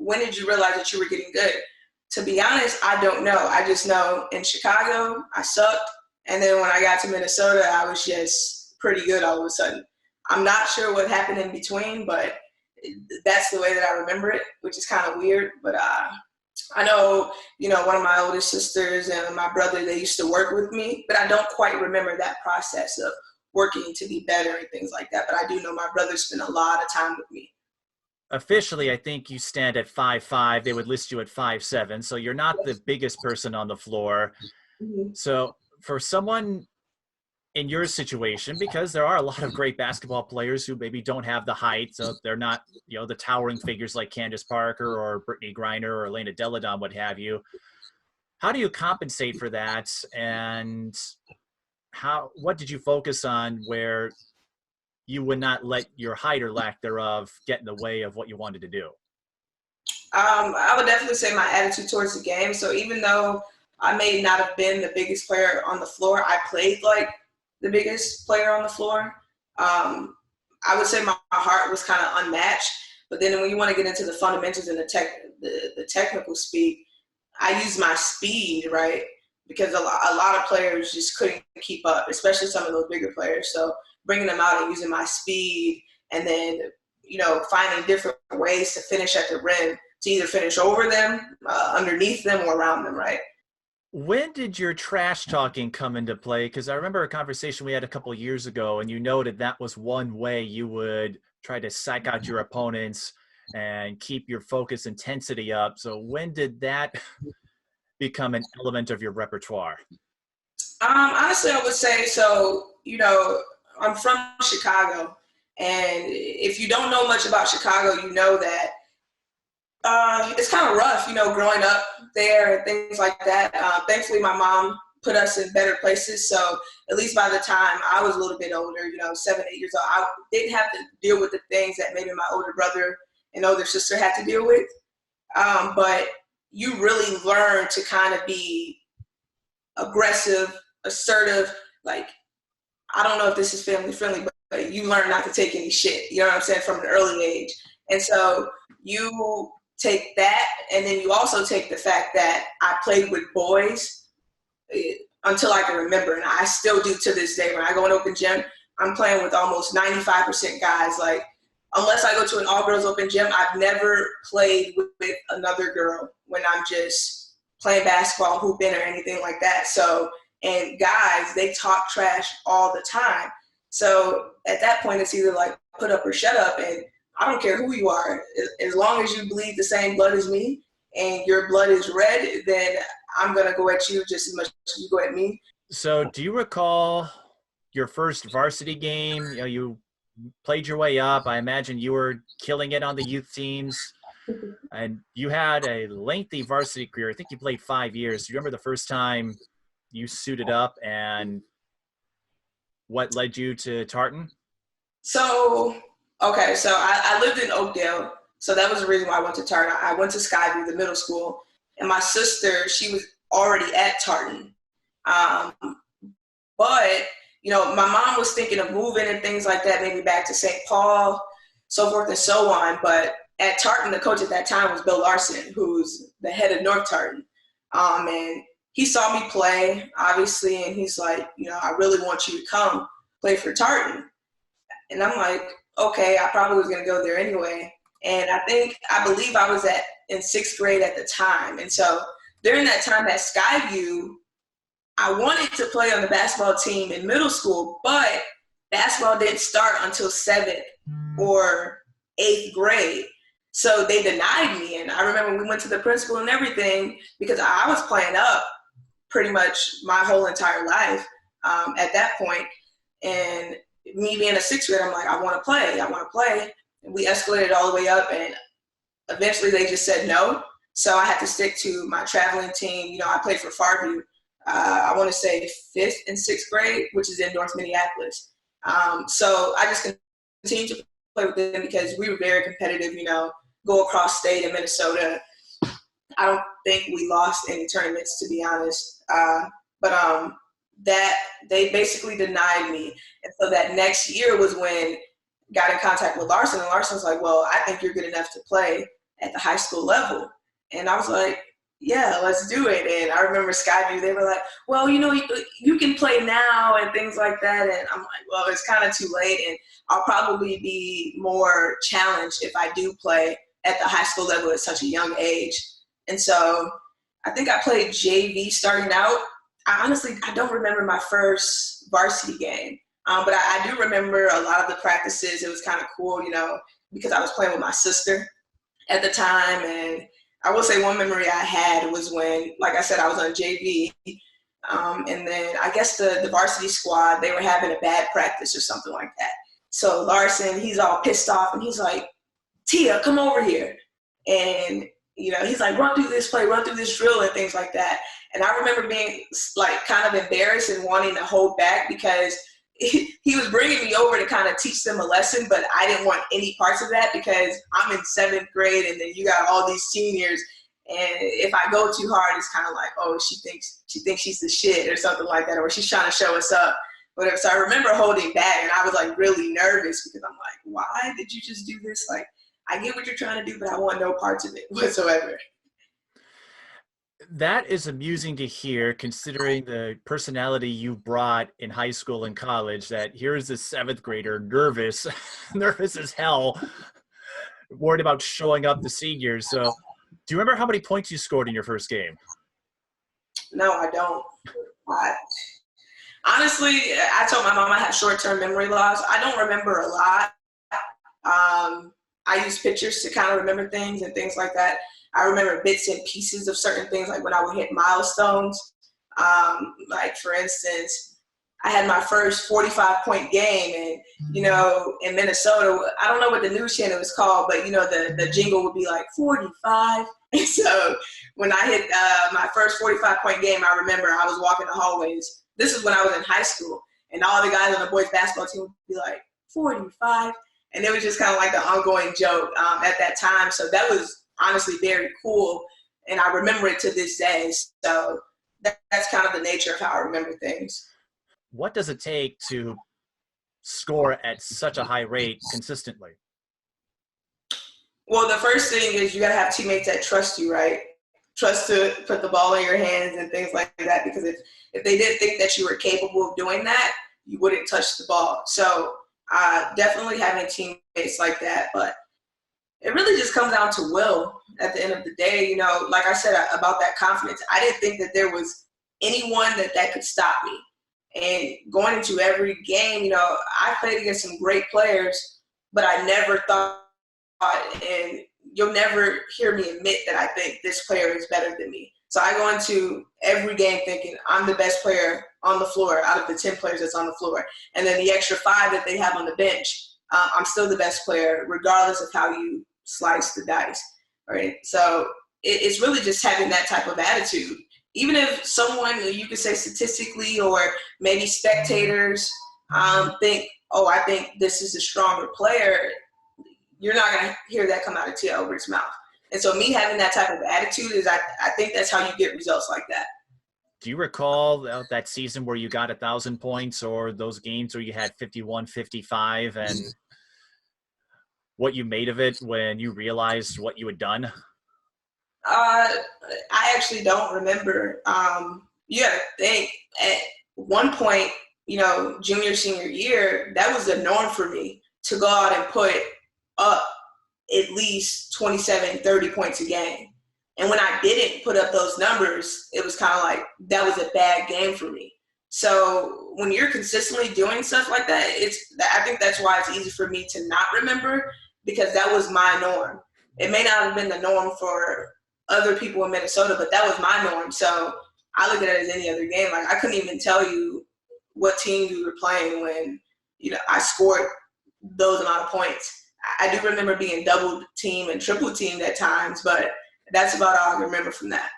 when did you realize that you were getting good? To be honest, I don't know. I just know in Chicago, I sucked. And then when I got to Minnesota, I was just pretty good all of a sudden. I'm not sure what happened in between, but that's the way that I remember it, which is kind of weird. But I know, one of my older sisters and my brother, they used to work with me, but I don't quite remember that process of working to be better and things like that. But I do know my brother spent a lot of time with me. Officially, I think you stand at 5'5". They would list you at 5'7", so you're not the biggest person on the floor. Mm-hmm. So for someone in your situation, because there are a lot of great basketball players who maybe don't have the height, so they're not, the towering figures like Candace Parker or Brittany Griner or Elena Delle Donne, what have you. How do you compensate for that? And what did you focus on where you would not let your height or lack thereof get in the way of what you wanted to do? I would definitely say my attitude towards the game. So even though I may not have been the biggest player on the floor, I played like the biggest player on the floor. I would say my heart was kind of unmatched. But then when you want to get into the fundamentals and the technical speed, I use my speed, right? Because a lot of players just couldn't keep up, especially some of those bigger players. So bringing them out and using my speed, and then, finding different ways to finish at the rim, to either finish over them, underneath them, or around them, right? When did your trash talking come into play? Because I remember a conversation we had a couple of years ago, and you noted that was one way you would try to psych out your opponents and keep your focus intensity up. So when did that become an element of your repertoire? Honestly, I would say so. I'm from Chicago, and if you don't know much about Chicago, you know that it's kind of rough, growing up there and things like that. Thankfully, my mom put us in better places, so at least by the time I was a little bit older, 7, 8 years old, I didn't have to deal with the things that maybe my older brother and older sister had to deal with. But you really learn to kind of be aggressive, assertive. Like, I don't know if this is family friendly, but you learn not to take any shit, you know what I'm saying, from an early age. And so you take that, and then you also take the fact that I played with boys until I can remember, and I still do to this day. When I go in open gym, I'm playing with almost 95% guys. Like, unless I go to an all-girls open gym, I've never played with another girl when I'm just playing basketball, hooping, or anything like that. So, and guys, they talk trash all the time. So at that point, it's either like put up or shut up, and I don't care who you are. As long as you bleed the same blood as me and your blood is red, then I'm going to go at you just as much as you go at me. So do you recall your first varsity game? You played your way up. I imagine you were killing it on the youth teams. And you had a lengthy varsity career. I think you played 5 years. Do you remember the first time you suited up and what led you to Tartan? So I lived in Oakdale. So that was the reason why I went to Tartan. I went to Skyview, the middle school. And my sister, she was already at Tartan. But, my mom was thinking of moving and things like that, maybe back to St. Paul, so forth and so on. But at Tartan, the coach at that time was Bill Larson, who's the head of North Tartan. And he saw me play, obviously, and he's like, I really want you to come play for Tartan. And I'm like, okay, I probably was going to go there anyway. And I believe I was in 6th grade at the time. And so during that time at Skyview, I wanted to play on the basketball team in middle school, but basketball didn't start until 7th or 8th grade. So they denied me. And I remember we went to the principal and everything because I was playing up pretty much my whole entire life at that point. And me being a 6th grader, I'm like, I want to play. And we escalated all the way up, and eventually they just said no. So I had to stick to my traveling team. I played for Farview. I want to say 5th and 6th grade, which is in North Minneapolis. So I just continued to play with them because we were very competitive, go across state in Minnesota. I don't think we lost any tournaments, to be honest. But that they basically denied me. And so that next year was when got in contact with Larson, and Larson's like, well, I think you're good enough to play. at the high school level. And I was like, yeah, let's do it. And I remember Skyview, they were like, well, you can play now and things like that. And I'm like, well, it's kind of too late. And I'll probably be more challenged if I do play at the high school level at such a young age. And so I think I played JV starting out. I don't remember my first varsity game, but I do remember a lot of the practices. It was kind of cool, because I was playing with my sister at the time. And I will say one memory I had was when, like I said, I was on JV. And then I guess the varsity squad, they were having a bad practice or something like that. So Larson, he's all pissed off and he's like, Tia, come over here. And, he's like, run through this play, run through this drill and things like that. And I remember being like kind of embarrassed and wanting to hold back because he was bringing me over to kind of teach them a lesson, but I didn't want any parts of that because I'm in 7th grade and then you got all these seniors. And if I go too hard, it's kind of like, oh, she thinks she's the shit or something like that, or she's trying to show us up. Whatever. So I remember holding back and I was like really nervous because I'm like, why did you just do this? Like, I get what you're trying to do, but I want no parts of it whatsoever. That is amusing to hear, considering the personality you brought in high school and college, that here's this 7th grader nervous as hell, worried about showing up the seniors. So do you remember how many points you scored in your first game? No, I don't. Honestly, I told my mom I have short-term memory loss. I don't remember a lot. I use pictures to kind of remember things and things like that. I remember bits and pieces of certain things, like when I would hit milestones. Like, for instance, I had my first 45-point game, and, in Minnesota, I don't know what the news channel was called, but, the jingle would be like 45. And so when I hit my first 45-point game, I remember I was walking the hallways. This is when I was in high school, and all the guys on the boys basketball team would be like, 45. And it was just kind of like the ongoing joke at that time. So that was honestly very cool, and I remember it to this day. So that's kind of the nature of how I remember things. What does it take to score at such a high rate consistently? Well, the first thing is you got to have teammates that trust you, right? Trust to put the ball in your hands and things like that, because if they didn't think that you were capable of doing that, you wouldn't touch the ball. So definitely having teammates like that, but it really just comes down to will at the end of the day. Like I said about that confidence, I didn't think that there was anyone that could stop me. And going into every game, I played against some great players, but I never thought, and you'll never hear me admit that I think this player is better than me. So I go into every game thinking I'm the best player on the floor out of the 10 players that's on the floor. And then the extra 5 that they have on the bench, I'm still the best player regardless of how you slice the dice, right? So it's really just having that type of attitude. Even if someone, you could say statistically or maybe spectators think, oh, I think this is a stronger player, you're not going to hear that come out of Tia Elbert's mouth. And so me having that type of attitude is, I think that's how you get results like that. Do you recall that season where you got 1,000 points, or those games where you had 51, 55, and what you made of it when you realized what you had done? I actually don't remember. You got to think, at one point, junior, senior year, that was the norm for me to go out and put up at least 27, 30 points a game. And when I didn't put up those numbers, it was kind of like that was a bad game for me. So when you're consistently doing stuff like that, I think that's why it's easy for me to not remember, because that was my norm. It may not have been the norm for other people in Minnesota, but that was my norm. So I look at it as any other game. Like, I couldn't even tell you what team we were playing when, I scored those amount of points. I do remember being double team and triple teamed at times, but that's about all I remember from that.